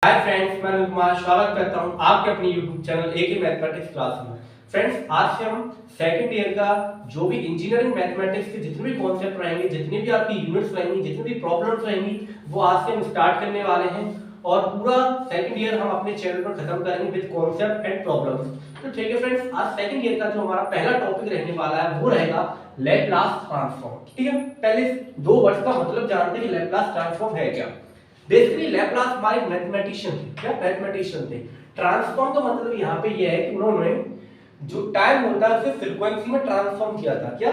Hi friends, मैं अनिल कुमार स्वागत करता हूं आपके अपने YouTube channel AK mathematics class में। फ्रेंड्स, आज से हम सेकंड ईयर का जो भी इंजीनियरिंग मैथमेटिक्स के जितने भी कॉन्सेप्ट रहेंगे, जितनी भी आपकी यूनिट्स रहेंगी, जितनी भी प्रॉब्लम्स रहेंगी, वो आज से हम स्टार्ट करने वाले हैं और पूरा सेकंड ईयर हम अपने चैनल पर खत्म करेंगे विद कॉन्सेप्ट एंड प्रॉब्लम्स। तो ठीक है फ्रेंड्स, आज सेकंड ईयर का जो हमारा पहला टॉपिक रहने वाला है वो रहेगा लैप्लास ट्रांसफॉर्म। ठीक है, पहले दो वर्ड्स का मतलब जानते हैं कि लैप्लास ट्रांसफॉर्म है क्या। बेसिकली लैप्लास हमारे मैथमेटिशियन थे। क्या मैथमेटिशियन थे। ट्रांसफॉर्म का मतलब यहाँ पे ये है कि उन्होंने जो टाइम होता है उसे फ्रीक्वेंसी में ट्रांसफॉर्म किया था। क्या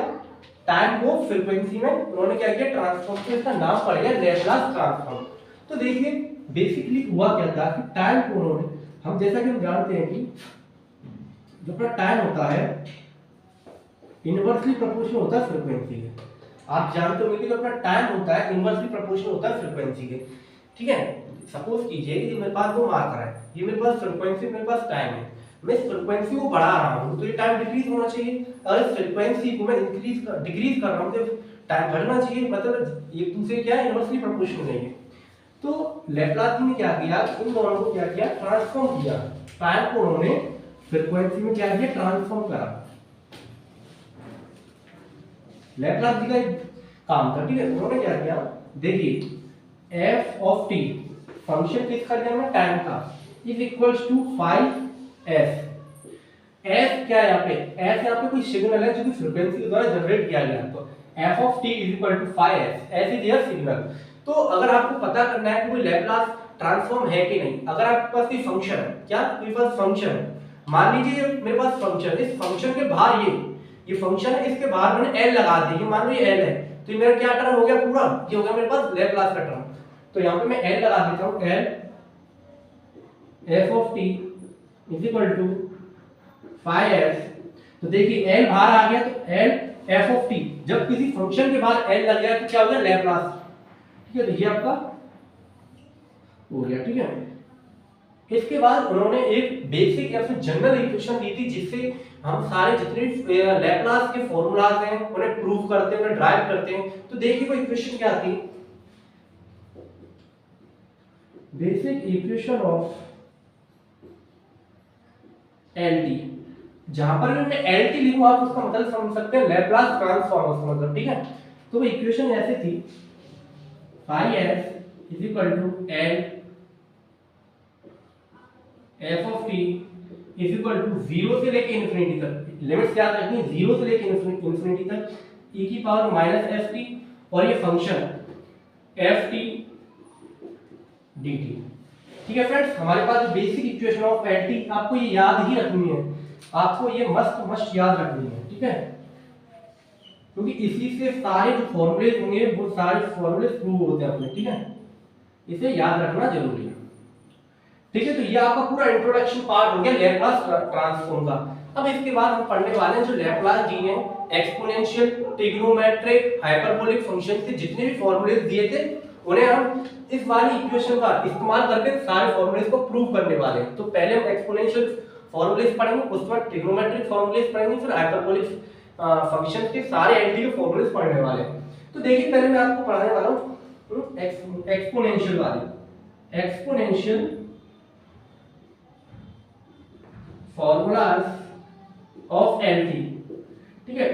टाइम को फ्रीक्वेंसी में उन्होंने क्या किया, ट्रांसफॉर्म किया। इसका नाम पड़ गया लैप्लास ट्रांसफॉर्म। तो देखिए बेसिकली हुआ क्या था कि टाइम को उन्होंने, हम जैसा कि हम जानते हैं कि जो अपना टाइम होता है इनवर्सली प्रोपोर्शनल होता है फ्रीक्वेंसी के। आप जानते होंगे कि जो अपना टाइम होता है इनवर्सली प्रोपोर्शनल होता है फ्रीक्वेंसी के। ठीक है, सपोज कीजिए कि मेरे पास दो मार्कर है, ये मेरे पास फ्रीक्वेंसी, मेरे पास टाइम है। मैं इस फ्रीक्वेंसी को बढ़ा रहा हूं तो ये टाइम डिक्रीज होना चाहिए, और इस फ्रीक्वेंसी को मैं डिक्रीज कर रहा हूं तो टाइम बढ़ना चाहिए। मतलब एक दूसरे क्या है, इनवर्सली प्रोपोर्शनल नहीं है। तो लैप्लास ने क्या किया, इन दोनों को क्या किया, ट्रांसफॉर्म किया। टाइम को उन्होंने फ्रीक्वेंसी में क्या किया, ट्रांसफॉर्म करा। लैप्लास जी का काम था। ठीक है, उन्होंने क्या किया, देखिए f of t फंक्शन किसका लिया हमने, टाइम का, is equals to 5s। s क्या है यहाँ पे, s यहाँ पे कोई सिग्नल है जो कि फ्रीक्वेंसी के द्वारा जनरेट किया गया। तो f of t is equal to 5s, s is your signal. तो अगर आपको पता करना है कि कोई लैप्लास ट्रांसफॉर्म है कि नहीं, अगर आपके पास कोई फंक्शन है, क्या मेरे पास फंक्शन है, मान लीजिए मेरे पास फंक्शन, इस फंक्शन के बाहर ये फंक्शन है, इसके बाहर मैंने l लगा दी, मान लो ये l है, तो ये मेरा क्या टर्म हो गया, पूरा ये हो गया मेरे पास लैप्लास का टर्म। तो यहां पे मैं l लगा देता हूं, l f of t is equal to 5s। तो देखिए l बाहर आ गया, तो l f of t, जब किसी फंक्शन के बाद l लग गया तो क्या हो गया, लैप्लास। ठीक है, तो ये आपका हो गया। ठीक है, इसके बाद उन्होंने एक बेसिक या फिर जनरल इक्वेशन दी थी जिससे हम सारे जितने भी लैप्लास के फॉर्मूलाज हैं उन्हें प्रूव करते हैं, उन्हें ड्राइव करते हैं। तो देखिए वो इक्वेशन क्या थी, बेसिक इक्वेशन ऑफ LT। जहां पर मैं LT लिखूं आप उसका मतलब समझ सकते हैं, लैप्लास ट्रांसफॉर्म उसका मतलब। ठीक है, तो वो इक्वेशन ऐसे थी, 5s is equal to l f of t is equal to 0 से लेके इंफिनिटी तक, लिमिट्स याद रखनी, 0 से लेके इंफिनिटी तक e की पावर माइनस ft, और ये फंक्शन ft dt। ठीक है फ्रेंड्स, हमारे पास बेसिक इक्वेशन ऑफ LT, आपको ये याद ही रखनी है, आपको ये मस्ट याद रखनी है। ठीक है, क्योंकि इसी से सारे जो फॉर्मूले होंगे वो सारे फॉर्मूले प्रूव होते हैं अपने। ठीक है, इसे याद रखना जरूरी है। ठीक है, तो ये आपका पूरा इंट्रोडक्शन पार्ट हो गया लैप्लास ट्रांसफॉर्म का। अब इसके बाद हम पढ़ने वाले हैं जो लैप्लास जी हैं, एक्सपोनेंशियल, ट्रिग्नोमेट्रिक, हाइपरबोलिक फंक्शन के जितने भी फॉर्मूले दिए थे उन्हें हम इस वाली इक्वेशन का इस्तेमाल करके सारे फॉर्मूलेस को प्रूव करने वाले हैं। तो पहले हम एक्सपोनेंशियल फॉर्मूलेस पढ़ेंगे, उसके बाद ट्रिग्नोमेट्रिक फॉर्मूलेस पढ़ेंगे, फिर हाइपरबोलिक फंक्शन के सारे एंटी के फॉर्मूलेस पढ़ने वाले हैं। तो देखिए पहले मैं आपको पढ़ाने वाला हूं एक्सपोनेंशियल वाली, एक्सपोनेंशियल फॉर्मूलाज ऑफ LT। ठीक है,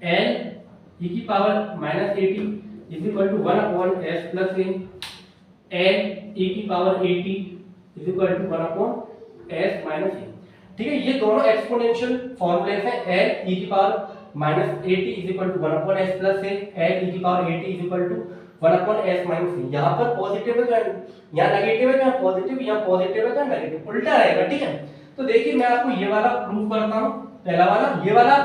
l e की power minus at is equal to 1 upon s plus a, l e की power at is equal to 1 upon s minus a। ठीक है, ये दोनों एक्सपोनेंशियल फॉर्मूलेस हैं। l e की power minus at is equal to 1 upon s plus a, l e की power at is equal to 1 upon s minus a। यहां पर positive है तो यहां नेगेटिव है तो यहां पॉजिटिव, यहां पॉजिटिव है तो नेगेटिव, उल्टा रहेगा। ठीक है, तो देखिए मैं आपको ये वाला प्रूव करता हूं, पहला वाला, ये वाला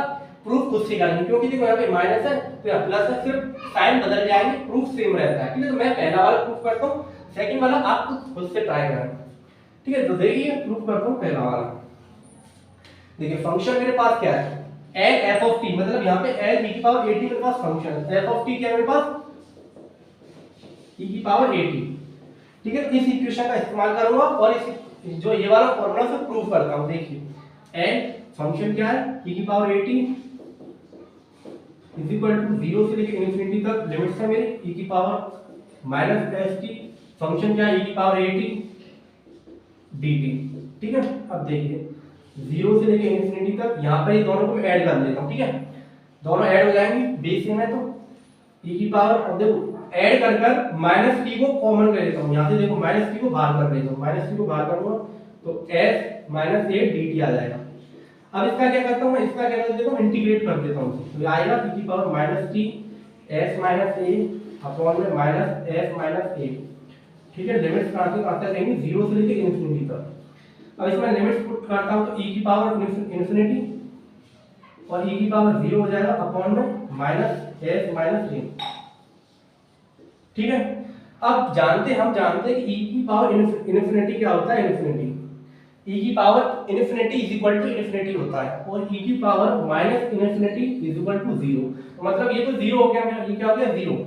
प्रूफ खुद से करेंगे क्योंकि देखो यहाँ पे माइनस है तो यहाँ प्लस है, सिर्फ साइन बदल जाएंगे, प्रूफ सेम रहता है। ठीक है, तो मैं पहला वाला प्रूफ करता हूँ, सेकंड वाला आप खुद से ट्राई करें। ठीक है, तो देखिए प्रूफ करता हूँ पहला वाला। देखिए फंक्शन मेरे पास क्या है, l f of t, मतलब यहाँ पे l e की पावर at मेरे पास फंक्शन है, f of t क्या है मेरे पास, e की पावर at। ठीक है, इस इक्वेशन का इस्तेमाल करूंगा और इस जो ये वाला फॉर्मूला से प्रूव करता हूं। देखिए l फंक्शन क्या है, e की power at is equal to 0 से लेकर इंफिनिटी तक लिमिट्स है मेरी, e की पावर माइनस st, फंक्शन क्या है, e की पावर at dt। ठीक है, अब देखिए 0 से लेके इन्फिनिटी तक यहाँ पर ये दोनों को ऐड कर लेता हूँ। ठीक है, दोनों ऐड हो जाएंगे, बेस सेम है तो e की पावर, अब देखो ऐड कर कर माइनस टी को कॉमन कर लेता हूँ यहाँ से, देखो माइनस टी को बाहर कर लेता हूँ, माइनस टी को बाहर करूंगा तो s माइनस ए dt आ जाएगा। अब इसका क्या करता हूँ मैं, इसका क्या कर देता हूँ, इंटीग्रेट कर देता हूँ, तो ये आएगा e की power minus T s minus A upon में माइनस s माइनस ए। ठीक है, लिमिट्स ट्रांसफर करते रहेंगे 0 से लेके इन्फिनिटी तक। अब इसमें लिमिट्स पुट करता हूँ तो e की पावर इन्फिनिटी और e की पावर 0 हो जाएगा अपॉन में माइनस s माइनस ए। ठीक है, अब हम जानते हैं कि e की पावर इन्फिनिटी क्या होता है, इन्फिनिटी e की power infinity is equal to infinity होता है और e की power minus infinity is equal to 0। तो मतलब ये तो 0 हो गया, मेरा ये क्या हो गया 0,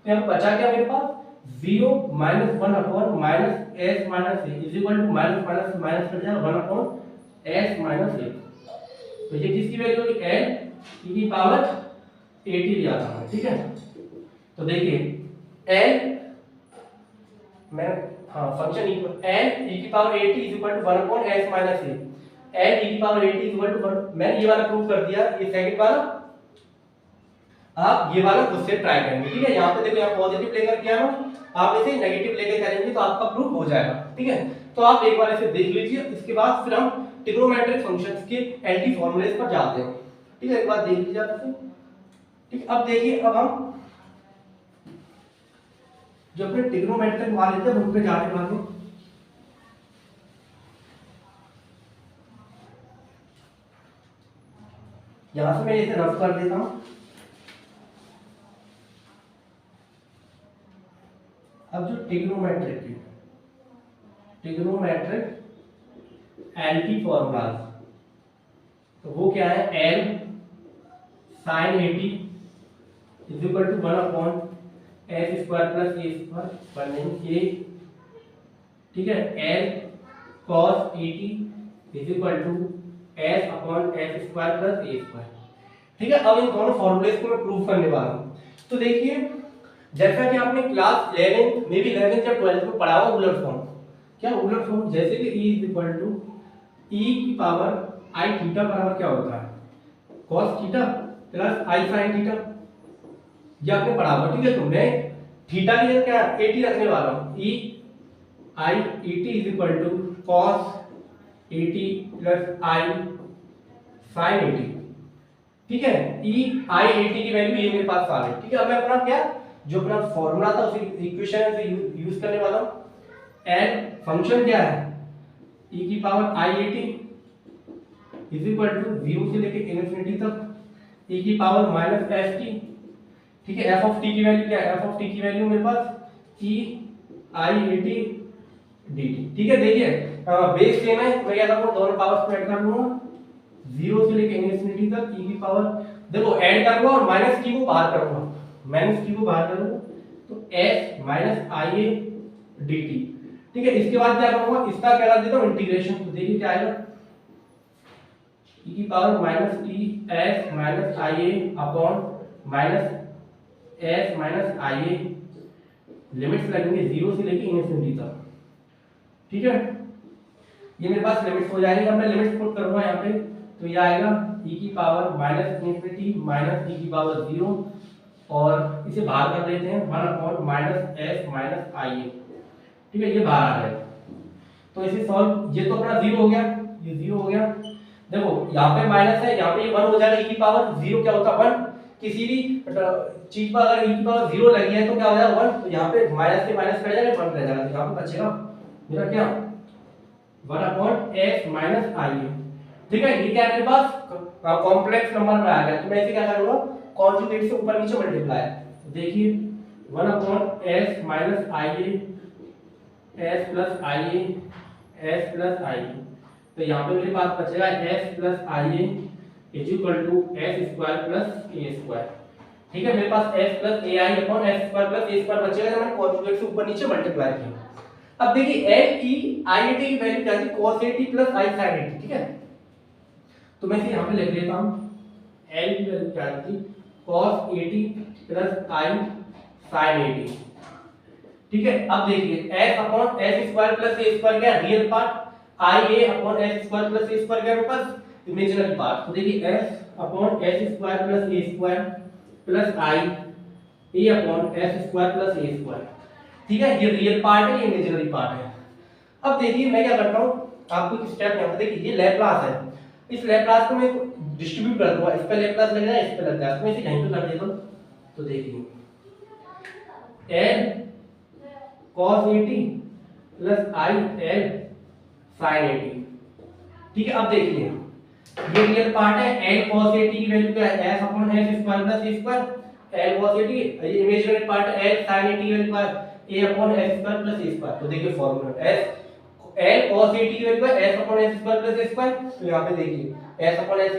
तो यहाँ बचा क्या मेरे पास 0 minus 1 upon minus s minus a is equal to minus minus minus cut जाएगा 1 अपॉन s माइनस a। तो ये किसकी वैल्यू होगी, l e की पावर 80 लिया था। ठीक है, तो देखिए l मैं फंक्शन n e की power 80 is equal to 1 upon s minus a, n e की पावर 80 इज इक्वल टू 1। मैंने ये वाला प्रूव कर दिया, ये सेकंड वाला आप ये वाला खुद से ट्राई करेंगे। ठीक है, यहाँ पे देखो यहाँ पॉजिटिव लेकर किया ना, आप इसे नेगेटिव लेकर करेंगे तो आपका प्रूफ हो जाएगा। ठीक है, तो आप एक बार इसे देख लीजिए, इसके बाद फिर हम ट्रिग्नोमेट्रिक फंक्शंस के एंटी फॉर्मूलेस पर जाते हैं। ठीक है, एक बार देख लीजिए आप इसे। ठीक, अब देखिए, अब हम जो अपने ट्रिग्नोमेट्रिक वाले थे उन पे जाने वाले हैं। यहां से मैं इसे रफ कर देता हूं। अब जो ट्रिग्नोमेट्रिक एंटी फॉर्मूलाज, तो वो क्या है, l sin 80 is equal to 1 upon s square plus a square बनेंगे। ठीक है, l cos 80 is equal to s upon s square plus a square. ठीक है, अब इन दोनों फॉर्मूलेस को मैं प्रूव करने वाला हूं। तो देखिए, जैसा कि आपने क्लास 11 में भी 11 या 12 में पढ़ा हुआ उलट फॉर्म, क्या उलट फॉर्म, जैसे कि e is equal to e की पावर i थीटा बराबर क्या होता है, cos theta plus i sin theta, ये आपने पढ़ा हुआ। ठीक है, तो मैं थीटा की जगह क्या 80 रखने वाला हूं, e i et is equal to cos 80 plus i sin 80। ठीक है, e i 80 की वैल्यू ये मेरे पास आ रही है। ठीक है, अब मैं अपना क्या जो अपना फॉर्मूला था उसी इक्वेशन से यूज करने वाला हूं। n फंक्शन क्या है, e की power i 80 is equal to 0 से लेके इन्फिनिटी तक e की पावर माइनस ft। ठीक है, f ऑफ t की वैल्यू क्या है, f ऑफ t की वैल्यू मेरे पास e i 80 dt। ठीक है, देखिए बेस सेम है, मैं क्या करूंगा दोनों पावर्स को ऐड कर लूंगा 0 से लेके इन्फिनिटी तक e की पावर, देखो ऐड करूंगा और माइनस t को बाहर करूंगा, माइनस t को बाहर करूंगा तो s माइनस ia dt। ठीक है, इसके बाद क्या करूंगा, इसका क्या कर देता हूं इंटीग्रेशन, तो देखिए क्या आएगा e की power minus t s minus ia upon minus s minus ia, limits लगेंगे 0 से लेके इन्फिनिटी तक। ठीक है, ये मेरे पास लिमिट्स हो जाएंगे। अब मैं लिमिट्स पुट करूंगा यहाँ पे, तो ये आएगा e की power minus infinity minus e की पावर 0 और इसे बाहर कर देते हैं 1 upon minus s minus ia। ठीक है, ये बाहर आ जाएगा, तो इसे सॉल्व, ये तो अपना 0 हो गया, ये 0 हो गया। देखो यहाँ पे माइनस है, यहाँ पे ये 1 हो जाएगा, e की पावर 0 क्या होता है 1, किसी भी चीज पर अगर e की पावर 0 लगी है तो क्या हो जाएगा 1, तो यहाँ पे माइनस के माइनस कट जाएगा 1 रह जाएगा, तो यहाँ पे बचेगा मेरा क्या 1 अपॉन s माइनस ia। ठीक है, ये क्या है मेरे पास कॉम्प्लेक्स नंबर में आ गया, तो मैं इसे क्या करूंगा कॉन्जुगेट से ऊपर नीचे मल्टीप्लाई। तो देखिए 1 upon s minus ia s plus ia s plus ia, तो यहाँ पे मेरे पास बचेगा s plus ia is equal to s square plus a square. ठीक है, मेरे पास s plus ai upon s square plus a square बचेगा जब मैंने कॉन्जुगेट से ऊपर नीचे मल्टीप्लाई किया। अब देखिए l e i t की वैल्यू क्या थी, cos 80 प्लस i sin 80। ठीक है, तो मैं इसे यहाँ पे लिख लेता हूँ, l की वैल्यू क्या थी cos 80 प्लस i sin 80। ठीक है, अब देखिए s upon s square plus a square क्या है, real part, I A upon S square plus A square गया मेरे पास इमेजिनरी पार्ट। तो देखिए S upon S square plus A square plus I A upon S square plus A square. ठीक है, ये रियल पार्ट है, ये इमेजिनरी पार्ट है। अब देखिए मैं क्या करता हूँ, आपको एक स्टेप यहाँ पे देखिए, ये लैप्लास है, इस लैप्लास को मैं डिस्ट्रीब्यूट कर दूंगा, इस पे लैप्लास लग जाए, इस पे लग जाए, तो मैं इसे यहीं पे कर देता हूँ। तो देखिए l cos 80 प्लस आई l sin 80। ठीक है, अब देखिए ये रियल पार्ट है, l cos 80 की वैल्यू क्या है, s upon s square plus a square, l cos 80, ये इमेजिनरी पार्ट है l sin 80 की वैल्यू क्या है, a upon s square plus a square. तो देखिए फार्मूला s l cos 80 की वैल्यू क्या है, s upon s square plus a square. तो यहां पे देखिए s upon s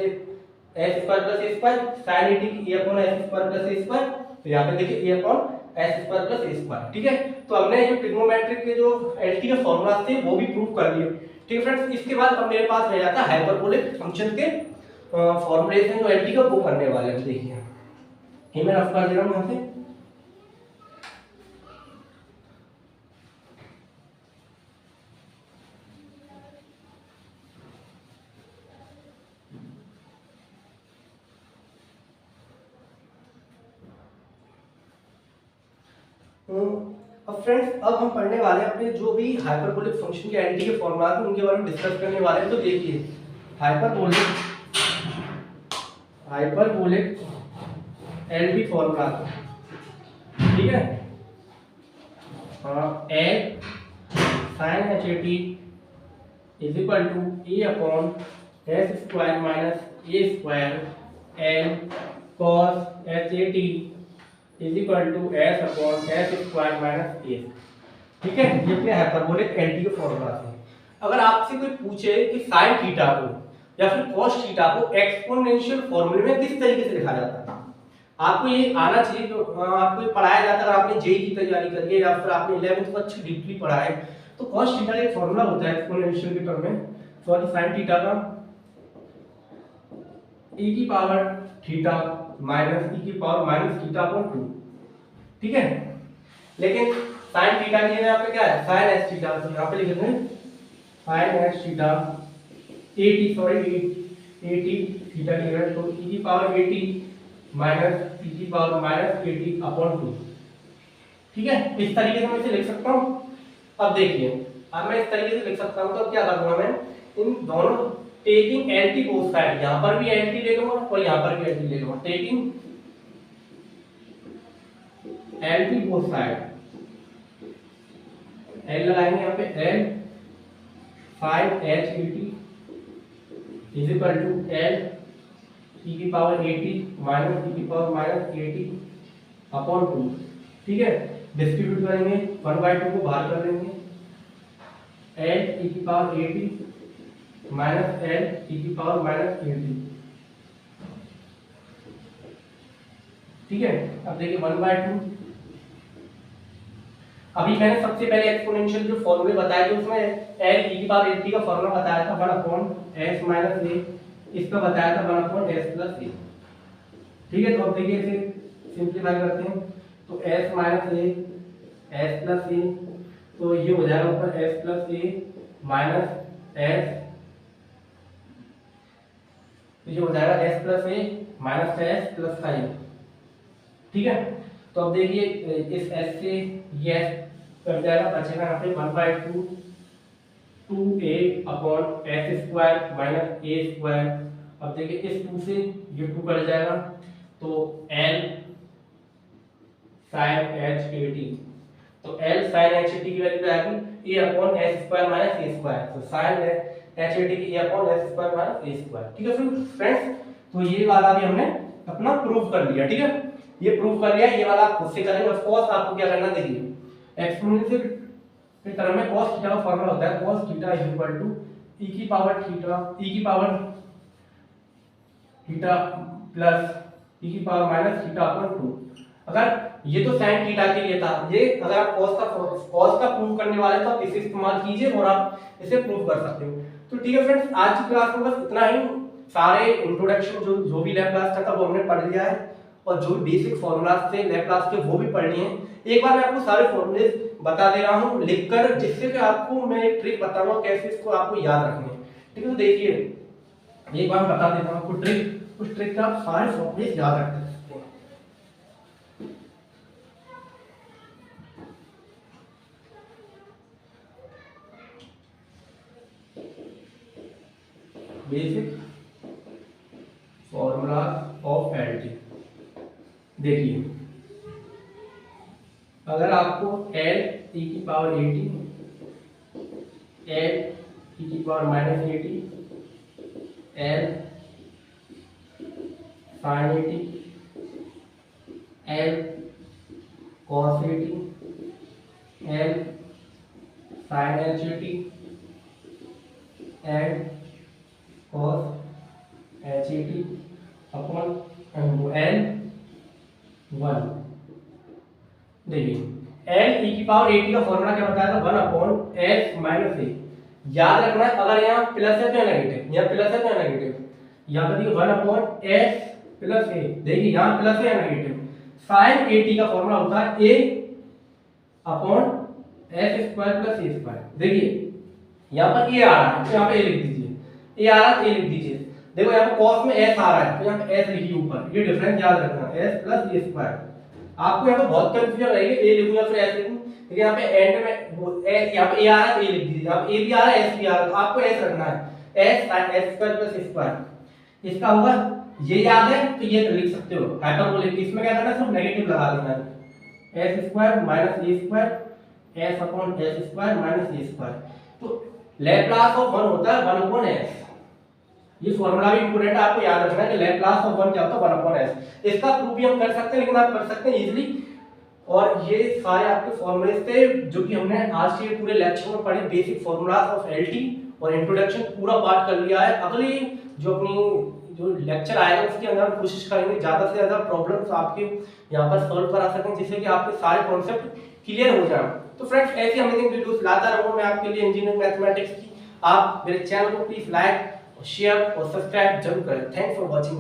square plus a square, sin 80 की a upon s square plus a square. तो यहां पे देखिए a upon s square plus a square. ठीक है, तो हमने जो ट्रिग्नोमेट्रिक के जो एलटी के फार्मूलास थे वो भी प्रूव कर दिए। ठीक है फ्रेंड्स, इसके बाद अब मेरे पास रह जाता है हाइपरबोलिक फंक्शन के फॉर्मुलेशन जो एलटी का वो करने वाले हैं। देखिए ये मैं रफ कर दे रहा हूं यहां से। अब फ्रेंड्स, अब हम पढ़ने वाले हैं अपने जो भी हाइपरबोलिक फंक्शन के एलटी के फॉर्मूला हैं उनके बारे में डिस्कस करने वाले हैं। तो देखिए हाइपरबोलिक एलटी फॉर्मूला, ठीक है, L sine H A T is equal to A upon S square minus A square L cos H A T is equal to S upon S square minus A. ठीक है, ये अपने hyperbolic LT के formula है। अगर आपसे कोई पूछे कि साइन थीटा को या फिर कॉस थीटा को एक्सपोनेंशियल फॉर्मूले में किस तरीके से लिखा जाता है, आपको ये आना चाहिए। तो आपको ये पढ़ाया जाता है, अगर आपने जेईई की तैयारी करी है या फिर आपने 11th को अच्छी डीपली पढ़ा है, तो कॉस थीटा एक फॉर्मूला होता है एक्सपोनेंशियल के टर्म में, सॉरी साइन थीटा का e की पावर थीटा माइनस e की पावर माइनस थीटा अपॉन 2। ठीक है, लेकिन साइन थीटा की जगह पे क्या है, साइन एस थीटा। तो यहां पे लिख देते हैं sine S theta 80, sorry 80 theta की जगह, तो e की पावर 80 माइनस e की पावर माइनस 80 अपॉन 2। ठीक है, इस तरीके से मैं इसे लिख सकता हूं। अब देखिए, अब मैं इस तरीके से लिख सकता हूं, तो क्या करूंगा मैं, इन दोनों टेकिंग एलटी बोथ साइड, यहां पर भी एलटी ले लूंगा और यहां पर भी एलटी ले लूंगा, taking LT both side, L लगाएंगे यहां पे, L five H A T is equal to L e की पावर 80 माइनस e की पावर माइनस 80 अपॉन 2। ठीक है, डिस्ट्रीब्यूट करेंगे, 1/2 को बाहर कर देंगे, l e की पावर 80 माइनस l e की पावर माइनस 80। ठीक है, अब देखिए 1/2, अभी मैंने सबसे पहले एक्सपोनेंशियल जो फॉर्मूले बताए थे उसमें l e की पावर 80 का फॉर्मूला बताया था 1/s माइनस a, इसका बताया था 1/s प्लस a। ठीक है, तो अब देखिए इसे सिंपलीफाई करते हैं, तो s minus a s plus a, तो ये हो जाएगा ऊपर s plus a minus s, तो ये हो जाएगा s plus a minus s plus का a। ठीक है, तो अब देखिए इस s से ये s कट जाएगा, बचेगा यहाँ पे 1/2 2a upon s square minus a square. अब देखिए इस 2 से ये 2 कट जाएगा, तो l sin h a t, तो l sin h a t की वैल्यू क्या आएगी, a upon s square minus a square, तो sin h a t की a upon s square minus a square. ठीक है फ्रेंड्स, तो ये वाला भी हमने अपना प्रूव कर लिया। ठीक है, ये प्रूव कर लिया, ये वाला आप खुद से करेंगे। ऑफ कोर्स आपको क्या करना, देखिए एक्सपोनेंशियल के टर्म में cos थीटा का फार्मूला होता है cos theta is equal to e की पावर थीटा, e की पावर थीटा प्लस e की पावर माइनस थीटा अपॉन 2। अगर ये तो sin थीटा के लिए था, ये अगर आप cos का प्रूव करने वाले तो आप इसे इस्तेमाल कीजिए और आप इसे प्रूव कर सकते हो। तो ठीक है फ्रेंड्स, आज की क्लास में बस इतना ही। सारे इंट्रोडक्शन जो भी लैप्लास था वो हमने पढ़ लिया है, और जो बेसिक फॉर्मूलाज थे लैप्लास के वो भी पढ़नी है। एक बार मैं आपको सारे फॉर्मूले बता दे रहा हूँ लिखकर, जिससे कि आपको मैं एक ट्रिक बताऊंगा कैसे इसको आपको याद रखना है। ठीक है, तो देखिए एक बार बता देता हूँ आपको ट्रिक, उस ट्रिक का आप सारे फॉर्मूले याद रख सकते हैं। Basic formula of LT. देखिए अगर आपको एल ई की पावर 80, एल ई की power -80, L sin 80, L cos 80, L sin h80, L cos h80 upon L 1। देखिए एल ई की पावर 80 का फॉर्मूला क्या बताया था, 1 अपॉन एस माइनस ए। याद रखना है अगर यहाँ प्लस है तो नेगेटिव, यहाँ प्लस है तो नेगेटिव, यहाँ पर देखिए 1 अपॉन एस प्लस ए। देखिए यहाँ प्लस है या नेगेटिव। साइन 80 का फॉर्मूला होता है ए upon S square plus A square. देखिए यहाँ पर ए आ रहा है तो यहाँ पे ए लिख दीजिए, ए आ रहा है ए लिख दीजिए। देखो यहाँ पर cos में s आ रहा है तो यहाँ पे s लिखिए ऊपर, ये डिफरेंस याद रखना, s प्लस ए स्क्वायर। आपको यहाँ पे बहुत कंफ्यूजन रहेगी, ए लिखूं या फिर s लिखूं, लेकिन यहाँ पे एंड में यहाँ पे ए आ रहा है तो ए लिख दीजिए, यहाँ पे ए भी आ रहा है s भी आ रहा है, तो आपको s रखना है, s square plus A square. इसका होगा, ये याद है तो ये लिख सकते हो हाइपरबोलिक, इसमें क्या करना है सिर्फ नेगेटिव लगा देना है, s square minus A square s upon s square minus A square. तो लैप्लास ऑफ 1 होता है 1 अपॉन s। ये फॉर्मूला भी इंपॉर्टेंट है, आपको याद रखना है कि लैप्लास ऑफ 1 क्या होता है 1 अपॉन s। इसका प्रूफ भी हम कर सकते हैं, लेकिन आप कर सकते हैं इजीली। और ये सारे आपके फॉर्मूले थे जो कि हमने आज के पूरे लेक्चर में पढ़े, बेसिक फॉर्मूलाज ऑफ एलटी और इंट्रोडक्शन पूरा पार्ट कर लिया है। अगली जो अपनी जो लेक्चर आएगा उसके अंदर हम कोशिश करेंगे ज्यादा से ज्यादा प्रॉब्लम्स आपके यहाँ पर सॉल्व करा सकें, जिससे कि आपके सारे कॉन्सेप्ट क्लियर हो जाए। तो फ्रेंड्स ऐसी अमेजिंग वीडियोस लाता रहूंगा मैं आपके लिए इंजीनियरिंग मैथमेटिक्स की। आप मेरे चैनल को प्लीज लाइक, शेयर और सब्सक्राइब जरूर करें। Thanks for watching.